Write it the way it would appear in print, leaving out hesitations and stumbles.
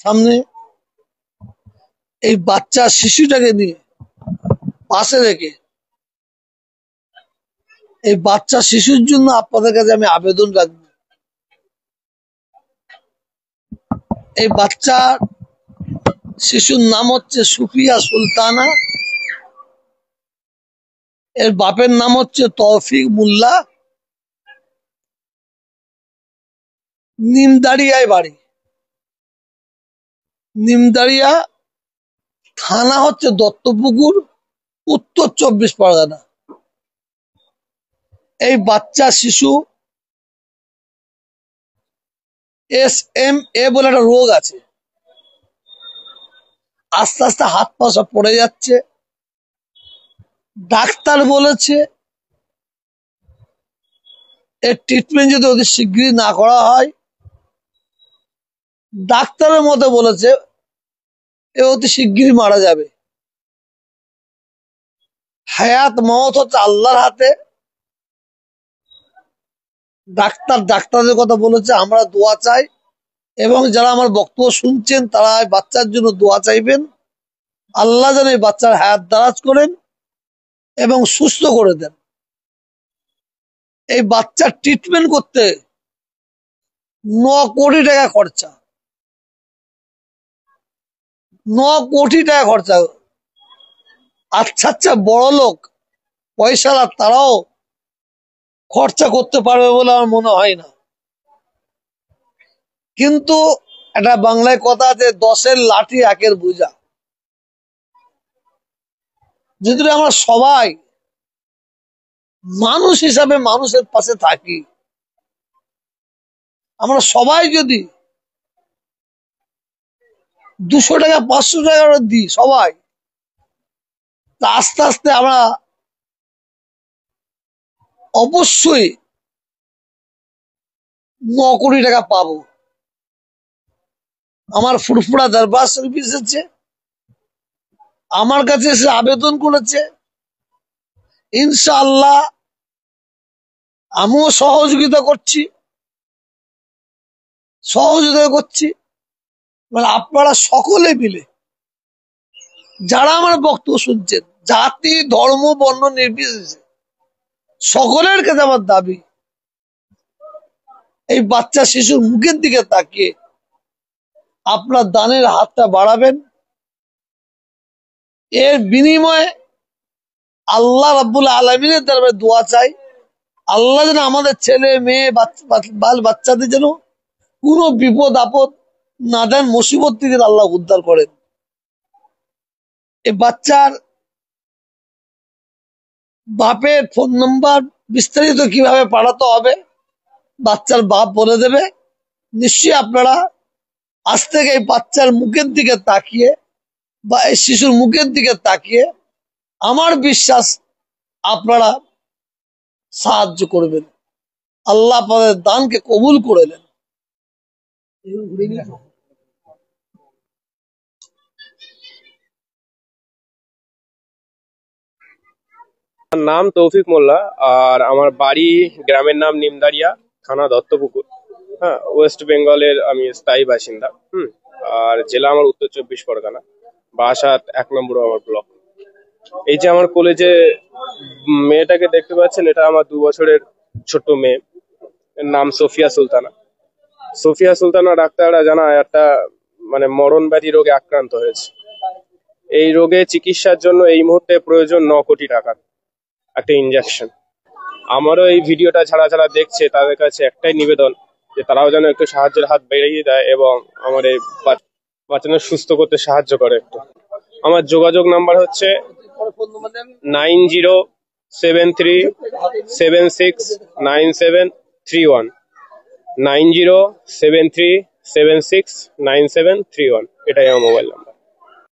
সামনে এই বাচ্চা শিশুটাকে নিয়ে পাশে রেখে এই বাচ্চা শিশুর জন্য আপনাদের কাছে আমি আবেদন রাখবো। এই বাচ্চা শিশুর নাম হচ্ছে সুফিয়া সুলতানা, এর বাপের নাম হচ্ছে তৌফিক মোল্লা, নিমদাড়িয়ায় বাড়ি। নিমদাড়িয়া থানা হচ্ছে দত্তপুকুর, উত্তর 24 পরগনা। এই বাচ্চা শিশু SMA বলে একটা রোগ আছে, আস্তে আস্তে হাত পা সব পড়ে যাচ্ছে। ডাক্তার বলেছে এর ট্রিটমেন্ট যদি অতি শীঘ্রই না করা হয়, ডাক্তারের মতে বলেছে এ অতি শীঘ্রই মারা যাবে। হায়াত মওত হচ্ছে আল্লাহর হাতে। ডাক্তারদের কথা বলেছে, আমরা দোয়া চাই এবং যারা আমার বক্তব্য শুনছেন তারা বাচ্চার জন্য দোয়া চাইবেন। আল্লাহ যেন এই বাচ্চার হায়াত দারাজ করেন এবং সুস্থ করে দেন। এই বাচ্চার ট্রিটমেন্ট করতে 9 কোটি টাকা খরচা, 9 কোটি টাকা খরচা। আচ্ছা বড় লোক পয়সারা তারাও খরচা করতে পারবে বলে আমার মনে হয় না। কিন্তু একটা বাংলায় কথা আছে, 10-এর লাঠি 1-এর বোঝা। যদি আমরা সবাই মানুষ হিসাবে মানুষের পাশে থাকি, আমরা সবাই যদি 200 টাকা 500 টাকা করে দিই সবাই, তা আস্তে আস্তে আমরা অবশ্যই 9 কোটি টাকা পাবো। আমার ফুরফুরা দরবার শরীফ এসেছে, আমার কাছে এসে আবেদন করেছে। ইনশাআল্লাহ আমিও সহযোগিতা করছি। মানে আপনারা সকলে মিলে যারা আমার বক্তব্য শুনছেন, জাতি ধর্ম বর্ণ নির্বিশেষে সকলের কাছে আমার দাবি, এই বাচ্চা শিশুর মুখের দিকে তাকিয়ে আপনার দানের হাতটা বাড়াবেন। এর বিনিময়ে আল্লাহ রাব্বুল আলামিনের দরবারে দোয়া চাই, আল্লাহ যেন আমাদের ছেলে মেয়ে বাচ্চাদের যেন কোনো বিপদ আপদ না দেন, মুসিবত থেকে আল্লাহ উদ্ধার করেন। এই বাচ্চার বাপের ফোন নাম্বার বিস্তারিত কিভাবে পাঠাতে হবে বাচ্চার বাপ বলে দেবে। নিশ্চয়ই আপনারা আজ থেকে এই বাচ্চার মুখের দিকে তাকিয়ে বা এই শিশুর মুখের দিকে তাকিয়ে আমার বিশ্বাস আপনারা সাহায্য করবেন। আল্লাহ আপনাদের দানকে কবুল করে নেন। আমার নাম তৌফিক মোল্লা, আর আমার বাড়ি গ্রামের নাম নিমদারিয়া, থানা দত্তপুকুর। হ্যাঁ, ওয়েস্ট বেঙ্গলের আমি স্থায়ী বাসিন্দা। আর জেলা আমার উত্তর 24 পরগনা, বাসাত 1 নম্বর আমার ব্লক। এই যে আমার কলেজে মেয়েটাকে দেখতে পাচ্ছেন, এটা আমার 2 বছরের ছোট্ট মেয়ে। এর নাম সোফিয়া সুলতানা। সোফিয়া সুলতানা ডাক্তাররা জানায় একটা মানে মরণ ব্যাধি রোগে আক্রান্ত হয়েছে। এই রোগে চিকিৎসার জন্য এই মুহূর্তে প্রয়োজন 9 কোটি টাকা একটা ইনজেকশন। আমারও এই ভিডিওটা যারা দেখছে তাদের কাছে একটাই নিবেদন, যে তারাও যেন একটু সাহায্যের হাত বেড়িয়ে দেয় এবং আমার এই বাচ্চাদের সুস্থ করতে সাহায্য করে একটু। আমার যোগাযোগ নাম্বার হচ্ছে 9073769731, 9073769731। এটাই আমার মোবাইল নাম্বার।